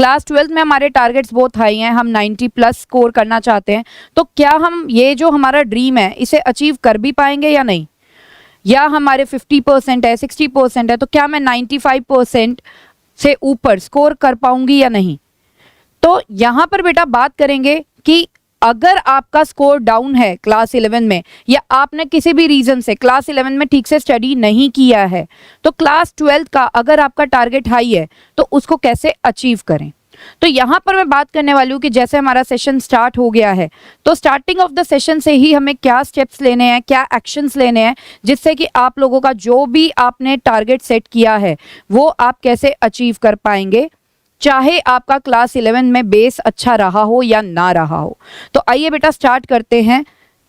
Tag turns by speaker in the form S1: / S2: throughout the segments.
S1: Class 12th में हमारे targets बहुत हाई हैं, हम 90 प्लस स्कोर करना चाहते हैं, तो क्या हम ये जो हमारा ड्रीम है इसे अचीव कर भी पाएंगे या नहीं, या हमारे 50% है, 60% है, तो क्या मैं 95% से ऊपर स्कोर कर पाऊंगी या नहीं। तो यहाँ पर बेटा बात करेंगे कि अगर आपका स्कोर डाउन है क्लास 11 में, या आपने किसी भी रीजन से क्लास 11 में ठीक से स्टडी नहीं किया है, तो क्लास 12 का अगर आपका टारगेट हाई है तो उसको कैसे अचीव करें। तो यहाँ पर मैं बात करने वाली हूँ कि जैसे हमारा सेशन स्टार्ट हो गया है, तो स्टार्टिंग ऑफ द सेशन से ही हमें क्या स्टेप्स लेने हैं, क्या एक्शंस लेने हैं, जिससे कि आप लोगों का जो भी आपने टारगेट सेट किया है वो आप कैसे अचीव कर पाएंगे, चाहे आपका क्लास 11 में बेस अच्छा रहा हो या ना रहा हो। तो आइए बेटा स्टार्ट करते हैं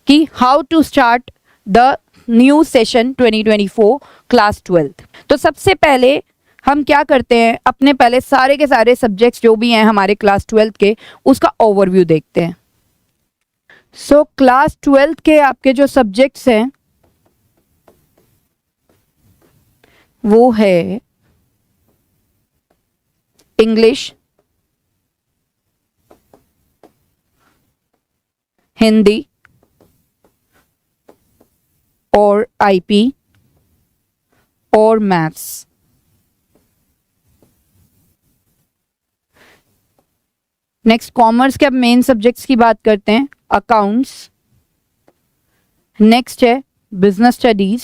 S1: कि how to start the new session 2024 class 12th। तो सबसे पहले हम क्या करते हैं, अपने पहले सारे के सारे सब्जेक्ट्स जो भी हैं हमारे क्लास 12th के, उसका ओवरव्यू देखते हैं। सो क्लास 12th के आपके जो सब्जेक्ट्स हैं वो है इंग्लिश, हिंदी और आईपी और मैथ्स। नेक्स्ट कॉमर्स के अब मेन सब्जेक्ट्स की बात करते हैं, अकाउंट्स, नेक्स्ट है business studies,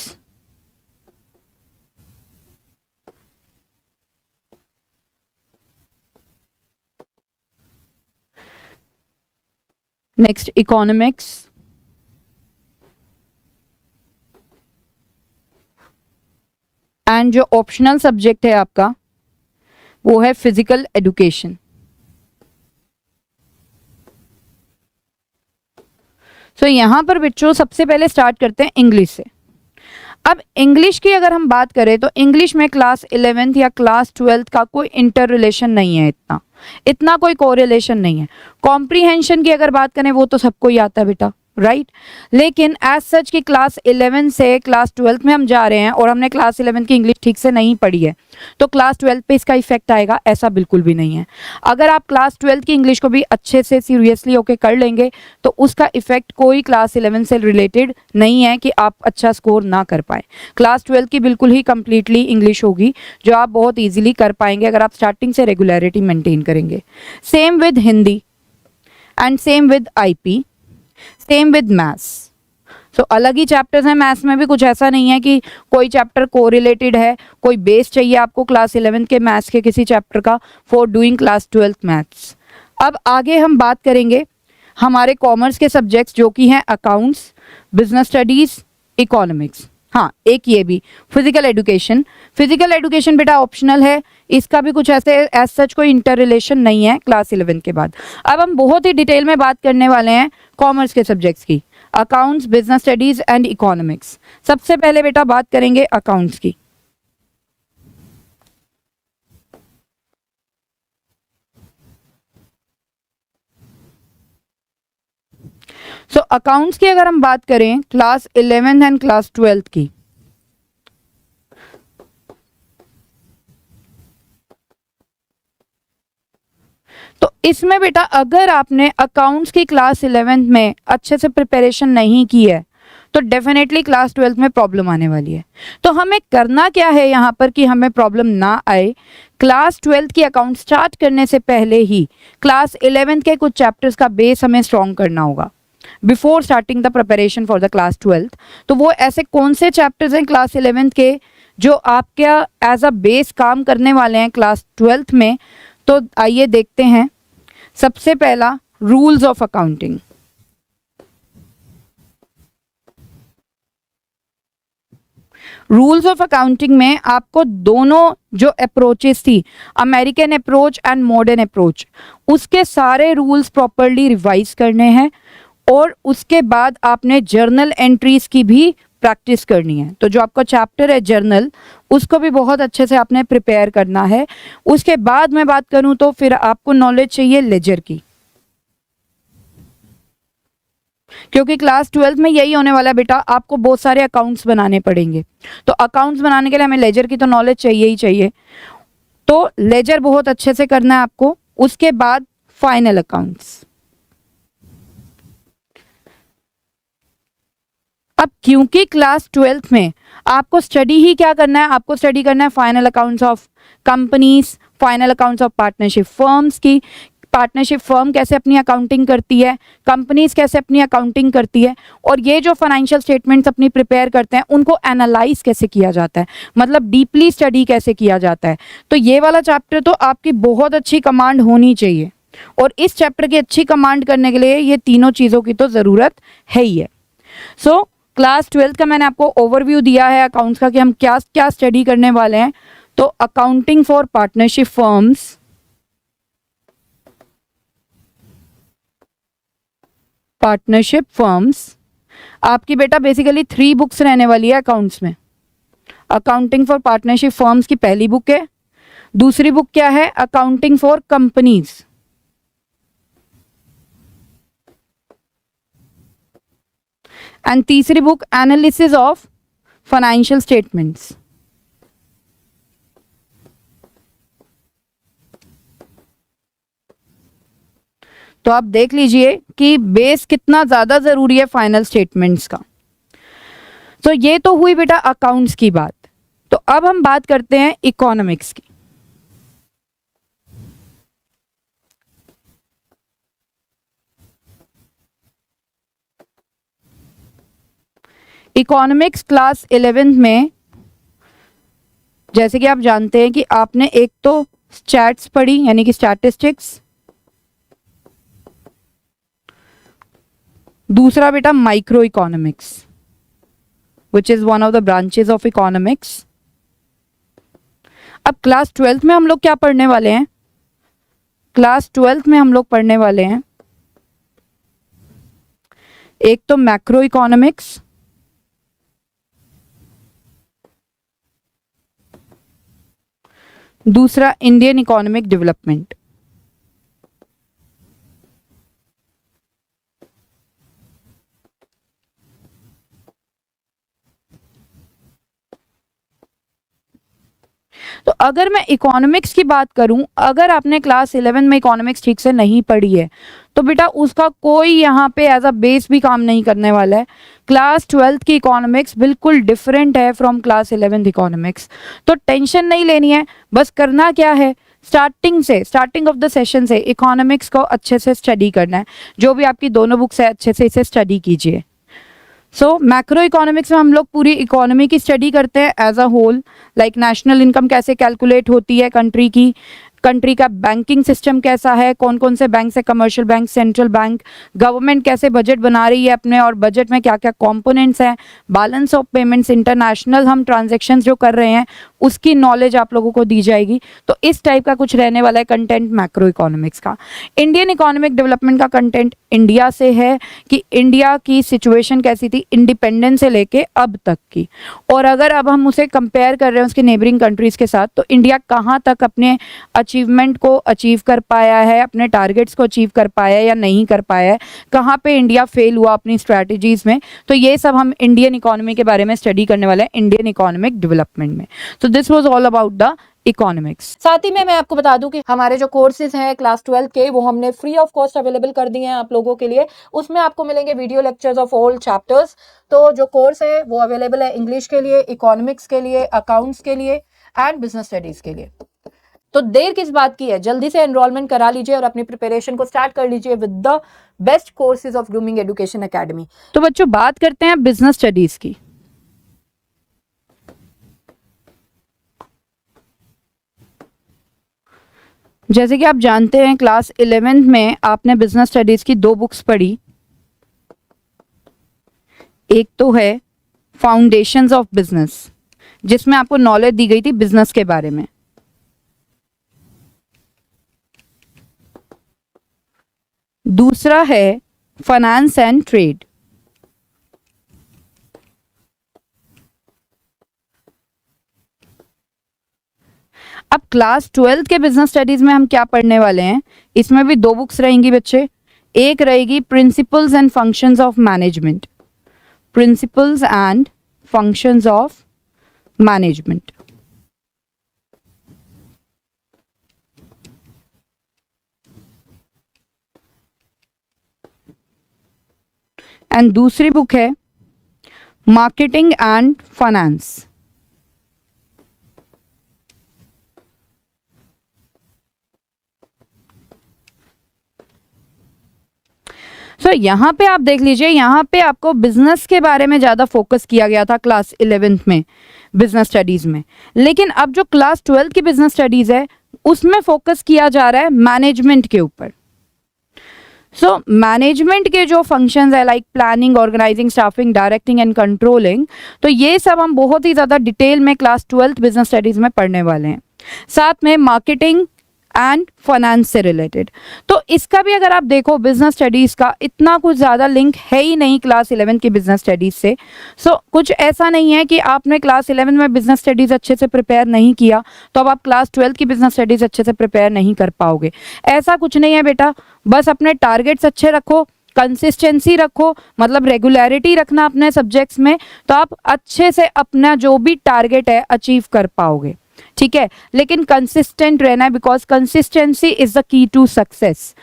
S1: next economics, and जो ऑप्शनल सब्जेक्ट है आपका वो है फिजिकल एजुकेशन। सो यहां पर बच्चों सबसे पहले स्टार्ट करते हैं इंग्लिश से। अब इंग्लिश की अगर हम बात करें तो इंग्लिश में क्लास 11th या क्लास 12th का कोई इंटर रिलेशन नहीं है, इतना कोई कोरिलेशन नहीं है। कॉम्प्रीहेंशन की अगर बात करें वो तो सबको ही आता है बेटा, राइट। लेकिन एज सच की क्लास 11 से क्लास 12th में हम जा रहे हैं और हमने क्लास 11 की इंग्लिश ठीक से नहीं पढ़ी है, तो क्लास 12 पे इसका इफेक्ट आएगा, ऐसा बिल्कुल भी नहीं है। अगर आप क्लास 12 की इंग्लिश को भी अच्छे से सीरियसली होके कर लेंगे तो उसका इफेक्ट कोई क्लास 11 से रिलेटेड नहीं है कि आप अच्छा स्कोर ना कर पाए। क्लास 12 की बिल्कुल ही कंप्लीटली इंग्लिश होगी जो आप बहुत ईजिली कर पाएंगे अगर आप स्टार्टिंग से रेगुलरिटी मेंटेन करेंगे। Same with Hindi and same with IP, same with maths. So अलग ही चैप्टर्स हैं, मैथ्स में भी कुछ ऐसा नहीं है कि कोई चैप्टर कोरिलेटेड है, कोई बेस चाहिए आपको क्लास 11 के मैथ्स के किसी चैप्टर का for doing class 12th maths. अब आगे हम बात करेंगे हमारे कॉमर्स के सब्जेक्ट्स जो कि हैं अकाउंट्स, बिजनेस स्टडीज, इकोनॉमिक्स, हाँ एक ये भी फिजिकल एजुकेशन। फिजिकल एजुकेशन बेटा ऑप्शनल है, इसका भी कुछ ऐसे एज सच कोई इंटर रिलेशन नहीं है क्लास 11 के बाद। अब हम बहुत ही डिटेल में बात करने वाले हैं कॉमर्स के सब्जेक्ट्स की, accounts, business studies and economics. सबसे पहले बेटा बात करेंगे अकाउंट्स की। सो अकाउंट्स की अगर हम बात करें क्लास 11 एंड क्लास 12 की, तो इसमें बेटा अगर आपने अकाउंट्स की क्लास 11 में अच्छे से प्रिपरेशन नहीं की है तो डेफिनेटली क्लास 12 में प्रॉब्लम आने वाली है। तो हमें करना क्या है यहाँ पर कि हमें प्रॉब्लम ना आए, क्लास 12 की अकाउंट स्टार्ट करने से पहले ही क्लास 11 के कुछ चैप्टर्स का बेस हमें स्ट्रॉन्ग करना होगा before starting the preparation for the class 12th। तो वो ऐसे कौन से चैप्टर्स हैं क्लास 11 के जो आपका एज अ बेस काम करने वाले हैं क्लास 12th में, तो आइए देखते हैं। सबसे पहला rules of accounting. Rules of accounting में आपको दोनों जो अप्रोचेस थी, American approach and modern approach, उसके सारे रूल्स प्रॉपरली रिवाइज करने हैं और उसके बाद आपने जर्नल एंट्रीज की भी प्रैक्टिस करनी है। तो जो आपका चैप्टर है जर्नल, उसको भी बहुत अच्छे से आपने प्रिपेयर करना है। उसके बाद मैं बात करूं तो फिर आपको नॉलेज चाहिए लेजर की, क्योंकि क्लास 12 में यही होने वाला है बेटा, आपको बहुत सारे अकाउंट्स बनाने पड़ेंगे। तो अकाउंट्स बनाने के लिए हमें लेजर की तो नॉलेज चाहिए ही चाहिए। तो लेजर बहुत अच्छे से करना है आपको, उसके बाद फाइनल अकाउंट्स। अब क्योंकि क्लास 12th में आपको स्टडी ही क्या करना है, आपको स्टडी करना है final accounts of companies, final accounts of partnership firms की, पार्टनरशिप फर्म कैसे अपनी अकाउंटिंग करती है, कंपनीज कैसे अपनी अकाउंटिंग करती है, और ये जो फाइनेंशियल स्टेटमेंट्स अपनी प्रिपेयर करते हैं उनको एनालाइज कैसे किया जाता है, मतलब डीपली स्टडी कैसे किया जाता है। तो ये वाला चैप्टर तो आपकी बहुत अच्छी कमांड होनी चाहिए, और इस चैप्टर की अच्छी कमांड करने के लिए ये तीनों चीज़ों की तो ज़रूरत है ही है। सो क्लास 12th का मैंने आपको ओवरव्यू दिया है अकाउंट्स का कि हम क्या क्या स्टडी करने वाले हैं। तो अकाउंटिंग फॉर पार्टनरशिप फर्म्स, आपकी बेटा बेसिकली 3 बुक्स रहने वाली है अकाउंट्स में। अकाउंटिंग फॉर पार्टनरशिप फर्म्स की पहली बुक है, दूसरी बुक क्या है, अकाउंटिंग फॉर कंपनीज, एंड तीसरी book analysis of financial statements. तो आप देख लीजिए कि बेस कितना ज्यादा जरूरी है फाइनल स्टेटमेंट्स का। तो ये तो हुई बेटा अकाउंट्स की बात। तो अब हम बात करते हैं इकोनॉमिक्स की। इकोनॉमिक्स क्लास 11th में जैसे कि आप जानते हैं कि आपने एक तो स्टैट्स पढ़ी यानी कि स्टैटिस्टिक्स, दूसरा बेटा micro economics which is one of the branches of economics. अब क्लास 12th में हम लोग क्या पढ़ने वाले हैं, क्लास 12th में हम लोग पढ़ने वाले हैं एक तो मैक्रो इकोनॉमिक्स, दूसरा इंडियन इकोनॉमिक डेवलपमेंट। तो अगर मैं इकोनॉमिक्स की बात करूं, अगर आपने क्लास 11 में इकोनॉमिक्स ठीक से नहीं पढ़ी है तो बेटा उसका कोई यहाँ पे एज अ बेस भी काम नहीं करने वाला है। क्लास 12th की इकोनॉमिक्स बिल्कुल डिफरेंट है फ्रॉम क्लास 11th इकोनॉमिक्स। तो टेंशन नहीं लेनी है, बस करना क्या है, स्टार्टिंग ऑफ द सेशन से इकोनॉमिक्स को अच्छे से स्टडी करना है। जो भी आपकी दोनों बुक्स है अच्छे से इसे स्टडी कीजिए। सो मैक्रो इकोनॉमिक्स में हम लोग पूरी इकोनॉमी की स्टडी करते हैं as a whole, like national income कैसे कैलकुलेट होती है कंट्री की, कंट्री का बैंकिंग सिस्टम कैसा है, कौन कौन से बैंक है, commercial bank, central bank, government कैसे बजट बना रही है अपने, और बजट में क्या क्या कंपोनेंट्स हैं, बैलेंस ऑफ पेमेंट्स, इंटरनेशनल हम ट्रांजैक्शंस जो कर रहे हैं उसकी नॉलेज आप लोगों को दी जाएगी। तो इस टाइप का कुछ रहने वाला है कंटेंट मैक्रो इकोनॉमिक्स का। इंडियन इकोनॉमिक डेवलपमेंट का कंटेंट इंडिया से है कि इंडिया की सिचुएशन कैसी थी इंडिपेंडेंस से लेके अब तक की, और अगर अब हम उसे कंपेयर कर रहे हैं उसके नेबरिंग कंट्रीज के साथ तो इंडिया कहाँ तक अपने अचीवमेंट को अचीव कर पाया है, अपने टारगेट्स को अचीव कर पाया है या नहीं कर पाया है, कहाँ पे इंडिया फेल हुआ अपनी स्ट्रैटेजीज में। तो ये सब हम इंडियन इकोनॉमी के बारे में स्टडी करने वाले हैं इंडियन इकोनॉमिक डेवलपमेंट में। तो this was all about the economics.
S2: साथ ही में मैं आपको बता दूं कि हमारे जो कोर्सेज हैं क्लास 12 के वो हमने फ्री ऑफ कॉस्ट अवेलेबल कर दिए हैं आप लोगों के लिए। उसमें आपको मिलेंगे video lectures of all chapters. तो जो कोर्स है वो अवेलेबल है इंग्लिश के लिए, इकोनॉमिक्स के लिए, अकाउंट्स के लिए एंड बिजनेस स्टडीज के लिए। तो देर किस बात की है, जल्दी से एनरोलमेंट करा लीजिए और अपनी प्रिपरेशन को स्टार्ट कर लीजिए with the best courses of grooming education academy.
S1: तो बच्चों बात करते हैं बिजनेस स्टडीज की। जैसे कि आप जानते हैं क्लास 11th में आपने बिजनेस स्टडीज की 2 बुक्स पढ़ी। एक तो है फाउंडेशंस ऑफ बिजनेस जिसमें आपको नॉलेज दी गई थी बिजनेस के बारे में, दूसरा है फाइनेंस एंड ट्रेड। अब क्लास 12th के बिजनेस स्टडीज में हम क्या पढ़ने वाले हैं, इसमें भी 2 बुक्स रहेंगी बच्चे। एक रहेगी principles and functions of management, principles and functions of management, and दूसरी बुक है मार्केटिंग एंड फाइनेंस। सो यहाँ पे आप देख लीजिए, यहाँ पे आपको बिजनेस के बारे में ज़्यादा फोकस किया गया था क्लास 11th में बिजनेस स्टडीज़ में, लेकिन अब जो क्लास 12th की बिजनेस स्टडीज़ है उसमें फोकस किया जा रहा है मैनेजमेंट के ऊपर। सो मैनेजमेंट के जो फंक्शंस है like planning, organising, staffing, directing and controlling, तो ये सब हम बहुत ही ज़्यादा डिटेल में क्लास 12th बिजनेस स्टडीज़ में पढ़ने वाले हैं, साथ में मार्केटिंग एंड फाइनेंस से रिलेटेड। तो इसका भी अगर आप देखो बिजनेस स्टडीज़ का इतना कुछ ज़्यादा लिंक है ही नहीं क्लास 11 की बिजनेस स्टडीज़ से। सो कुछ ऐसा नहीं है कि आपने क्लास 11 में बिजनेस स्टडीज़ अच्छे से प्रिपेयर नहीं किया तो अब आप क्लास 12 की बिजनेस स्टडीज़ अच्छे से प्रिपेयर नहीं कर पाओगे, ऐसा कुछ नहीं है बेटा। बस अपने टारगेट्स अच्छे रखो, कंसिस्टेंसी रखो, मतलब रेगुलरिटी रखना अपने सब्जेक्ट्स में, तो आप अच्छे से अपना जो भी टारगेट है अचीव कर पाओगे, ठीक है। लेकिन कंसिस्टेंट रहना है, because consistency is the key to success.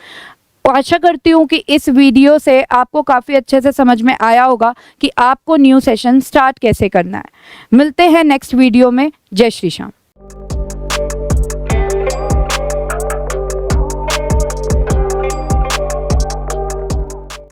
S1: आशा करती हूँ कि इस वीडियो से आपको काफ़ी अच्छे से समझ में आया होगा कि आपको न्यू सेशन स्टार्ट कैसे करना है। मिलते हैं नेक्स्ट वीडियो में। जय श्री श्याम।